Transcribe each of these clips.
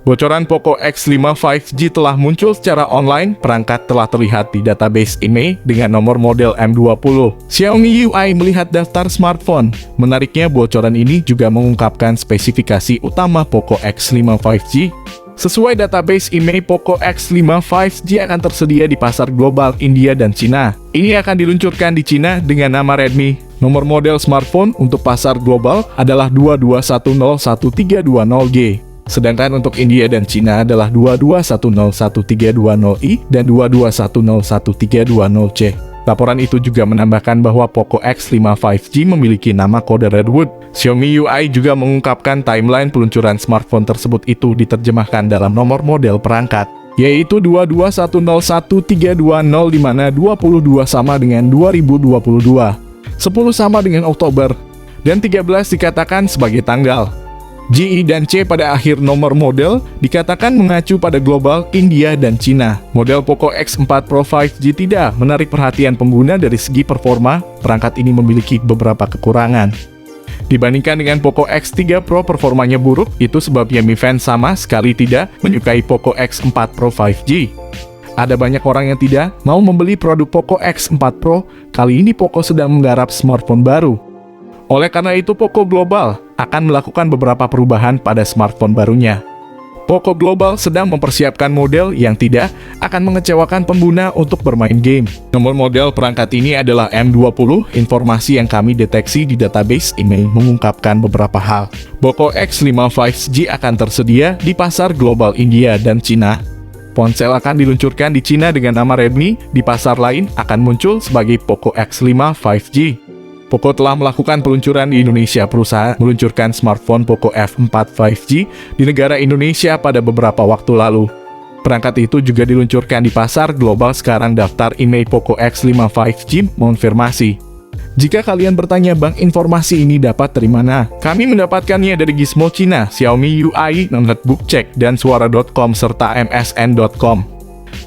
Bocoran Poco X5 5G telah muncul secara online, perangkat telah terlihat di database IMEI dengan nomor model M20. Xiaomi UI melihat daftar smartphone. Menariknya, bocoran ini juga mengungkapkan spesifikasi utama Poco X5 5G. Sesuai database IMEI, Poco X5 5G akan tersedia di pasar global India dan Cina. Ini akan diluncurkan di Cina dengan nama Redmi. Nomor model smartphone untuk pasar global adalah 22101320G. Sedangkan untuk India dan Cina adalah 22101320i dan 22101320c. Laporan itu juga menambahkan bahwa Poco X5 5G memiliki nama kode Redwood. Xiaomi UI juga mengungkapkan timeline peluncuran smartphone tersebut itu diterjemahkan dalam nomor model perangkat, yaitu 22101320, di mana 22 sama dengan 2022, 10 sama dengan Oktober, dan 13 dikatakan sebagai tanggal. G, I, dan C pada akhir nomor model dikatakan mengacu pada global India dan Cina. Model Poco X4 Pro 5G tidak menarik perhatian pengguna dari segi performa. Perangkat ini memiliki beberapa kekurangan. Dibandingkan dengan Poco X3 Pro, performanya buruk. Itu sebabnya Mi fans sama sekali tidak menyukai Poco X4 Pro 5G. Ada banyak orang yang tidak mau membeli produk Poco X4 Pro. Kali ini Poco sedang menggarap smartphone baru. Oleh karena itu, Poco Global akan melakukan beberapa perubahan pada smartphone barunya. Poco Global sedang mempersiapkan model yang tidak akan mengecewakan pengguna untuk bermain game. Nomor model perangkat ini adalah M20. Informasi yang kami deteksi di database IMEI mengungkapkan beberapa hal. Poco X5 5G akan tersedia di pasar global India dan Cina. Ponsel akan diluncurkan di Cina dengan nama Redmi, di pasar lain akan muncul sebagai Poco X5 5G. Poco telah melakukan peluncuran di Indonesia. Perusahaan meluncurkan smartphone Poco F4 5G di negara Indonesia pada beberapa waktu lalu. Perangkat itu juga diluncurkan di pasar global. Sekarang daftar IMEI Poco X5 5G mengonfirmasi. Jika kalian bertanya, Bang, informasi ini dapat dari mana? Kami mendapatkannya dari Gizmo Cina, Xiaomi UI, Netbook Check, dan Suara.com, serta MSN.com.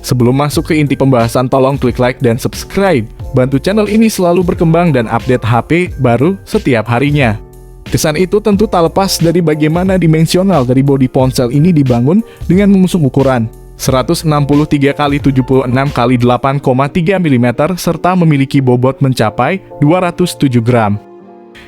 Sebelum masuk ke inti pembahasan, tolong klik like dan subscribe. Bantu channel ini selalu berkembang dan update HP baru setiap harinya. Kesan itu tentu tak lepas dari bagaimana dimensional dari bodi ponsel ini dibangun dengan mengusung ukuran 163x76x8,3 mm serta memiliki bobot mencapai 207 gram.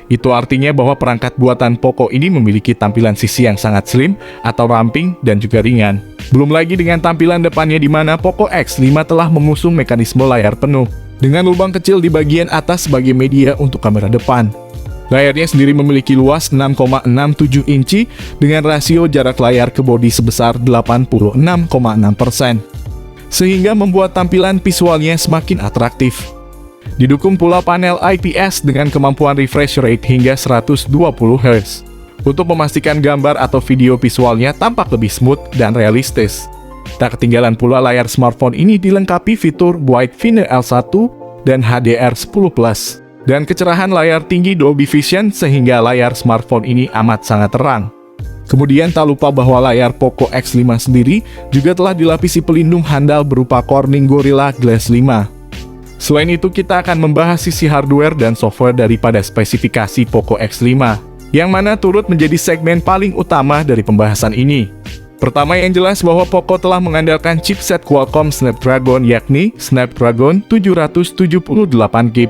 Itu artinya bahwa perangkat buatan Poco ini memiliki tampilan sisi yang sangat slim atau ramping dan juga ringan. Belum lagi dengan tampilan depannya di mana Poco X5 telah mengusung mekanisme layar penuh, dengan lubang kecil di bagian atas sebagai media untuk kamera depan. Layarnya sendiri memiliki luas 6,67 inci dengan rasio jarak layar ke bodi sebesar 86,6%, sehingga membuat tampilan visualnya semakin atraktif. Didukung pula panel IPS dengan kemampuan refresh rate hingga 120 Hz untuk memastikan gambar atau video visualnya tampak lebih smooth dan realistis. Tak ketinggalan pula layar smartphone ini dilengkapi fitur Wide Finder L1 dan HDR10+, dan kecerahan layar tinggi Dolby Vision sehingga layar smartphone ini amat sangat terang. Kemudian tak lupa bahwa layar Poco X5 sendiri juga telah dilapisi pelindung handal berupa Corning Gorilla Glass 5. Selain itu, kita akan membahas sisi hardware dan software daripada spesifikasi Poco X5, yang mana turut menjadi segmen paling utama dari pembahasan ini. Pertama, yang jelas bahwa Poco telah mengandalkan chipset Qualcomm Snapdragon, yakni Snapdragon 778G+,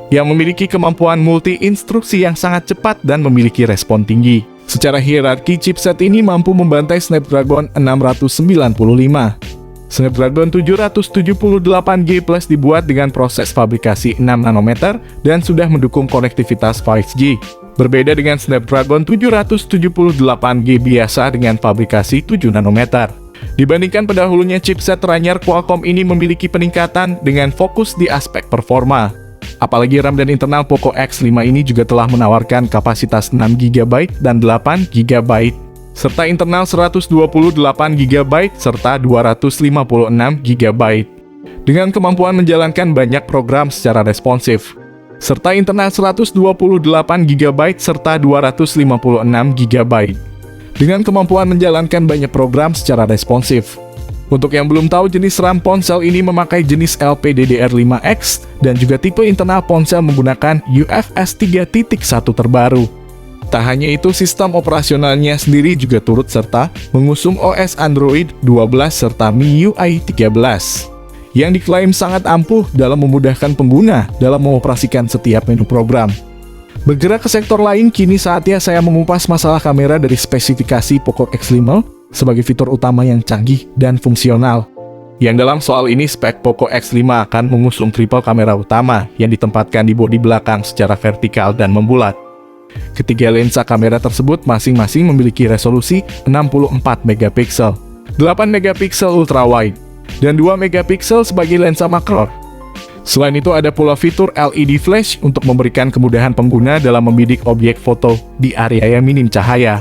yang memiliki kemampuan multi-instruksi yang sangat cepat dan memiliki respon tinggi. Secara hierarki, chipset ini mampu membantai Snapdragon 695. Snapdragon 778G Plus dibuat dengan proses fabrikasi 6 nanometer dan sudah mendukung konektivitas 5G. Berbeda dengan Snapdragon 778G biasa dengan fabrikasi 7 nanometer. Dibandingkan pendahulunya, chipset teranyar Qualcomm ini memiliki peningkatan dengan fokus di aspek performa. Apalagi RAM dan internal Poco X5 ini juga telah menawarkan kapasitas 6GB dan 8GB. Serta internal 128GB serta 256GB, dengan kemampuan menjalankan banyak program secara responsif, serta internal 128GB serta 256GB, dengan kemampuan menjalankan banyak program secara responsif. Untuk yang belum tahu, jenis RAM ponsel ini memakai jenis LPDDR5X dan juga tipe internal ponsel menggunakan UFS 3.1 terbaru. Tak hanya itu, sistem operasionalnya sendiri juga turut serta mengusung OS Android 12 serta MIUI 13 yang diklaim sangat ampuh dalam memudahkan pengguna dalam mengoperasikan setiap menu program. Bergerak ke sektor lain, kini saatnya saya mengupas masalah kamera dari spesifikasi Poco X5 sebagai fitur utama yang canggih dan fungsional. Yang dalam soal ini, spek Poco X5 akan mengusung triple kamera utama yang ditempatkan di bodi belakang secara vertikal dan membulat. Ketiga lensa kamera tersebut masing-masing memiliki resolusi 64 megapiksel, 8 megapiksel ultrawide, dan 2 megapiksel sebagai lensa makro. Selain itu, ada pula fitur LED flash untuk memberikan kemudahan pengguna dalam membidik objek foto di area yang minim cahaya.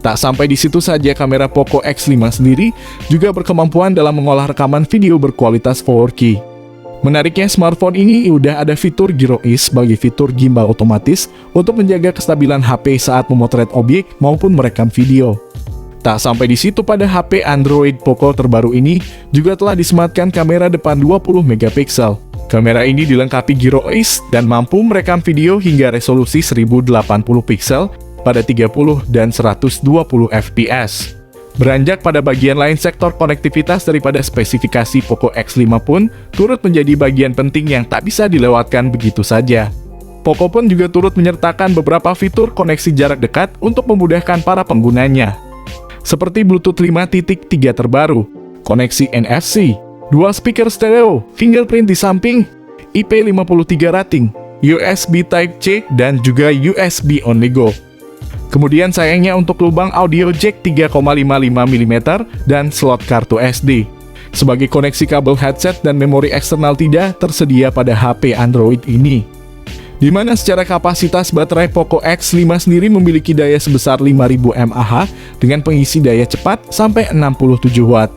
Tak sampai di situ saja, kamera Poco X5 sendiri juga berkemampuan dalam mengolah rekaman video berkualitas 4K. Menariknya, smartphone ini udah ada fitur gyroIS sebagai fitur gimbal otomatis untuk menjaga kestabilan HP saat memotret objek maupun merekam video. Tak sampai di situ, pada HP Android Poco terbaru ini juga telah disematkan kamera depan 20 megapiksel. Kamera ini dilengkapi gyroIS dan mampu merekam video hingga resolusi 1080 piksel pada 30 dan 120 fps. Beranjak pada bagian lain, sektor konektivitas daripada spesifikasi Poco X5 pun turut menjadi bagian penting yang tak bisa dilewatkan begitu saja. Poco pun juga turut menyertakan beberapa fitur koneksi jarak dekat untuk memudahkan para penggunanya, seperti Bluetooth 5.3 terbaru, koneksi NFC, dual speaker stereo, fingerprint di samping, IP53 rating, USB Type-C, dan juga USB Only Go. Kemudian sayangnya untuk lubang audio jack 3,55 mm dan slot kartu SD. Sebagai koneksi kabel headset dan memori eksternal tidak tersedia pada HP Android ini. Di mana secara kapasitas baterai Poco X5 sendiri memiliki daya sebesar 5000 mAh dengan pengisi daya cepat sampai 67 Watt.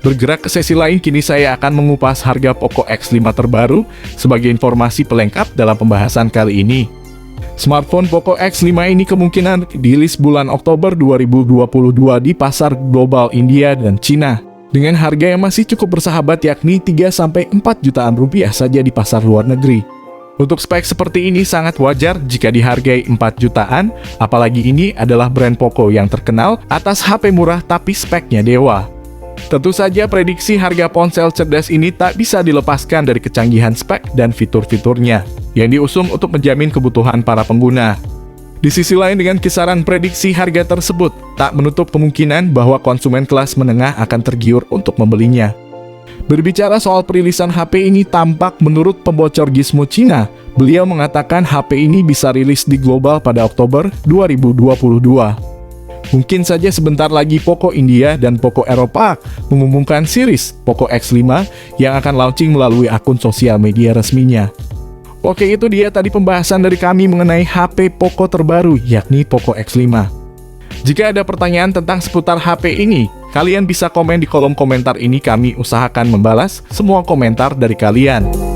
Bergerak ke sesi lain, kini saya akan mengupas harga Poco X5 terbaru sebagai informasi pelengkap dalam pembahasan kali ini. Smartphone Poco X5 ini kemungkinan dirilis bulan Oktober 2022 di pasar global India dan Cina, dengan harga yang masih cukup bersahabat, yakni 3-4 jutaan rupiah saja di pasar luar negeri. Untuk spek seperti ini sangat wajar jika dihargai 4 jutaan, apalagi ini adalah brand Poco yang terkenal atas HP murah tapi speknya dewa. Tentu saja prediksi harga ponsel cerdas ini tak bisa dilepaskan dari kecanggihan spek dan fitur-fiturnya yang diusung untuk menjamin kebutuhan para pengguna. Di sisi lain, dengan kisaran prediksi harga tersebut, tak menutup kemungkinan bahwa konsumen kelas menengah akan tergiur untuk membelinya. Berbicara soal perilisan HP ini, tampak menurut pembocor Gizmo Cina, beliau mengatakan HP ini bisa rilis di global pada Oktober 2022. Mungkin saja sebentar lagi Poco India dan Poco Eropa mengumumkan series Poco X5 yang akan launching melalui akun sosial media resminya. Oke, itu dia tadi pembahasan dari kami mengenai HP Poco terbaru, yakni Poco X5. Jika ada pertanyaan tentang seputar HP ini, kalian bisa komen di kolom komentar ini, kami usahakan membalas semua komentar dari kalian.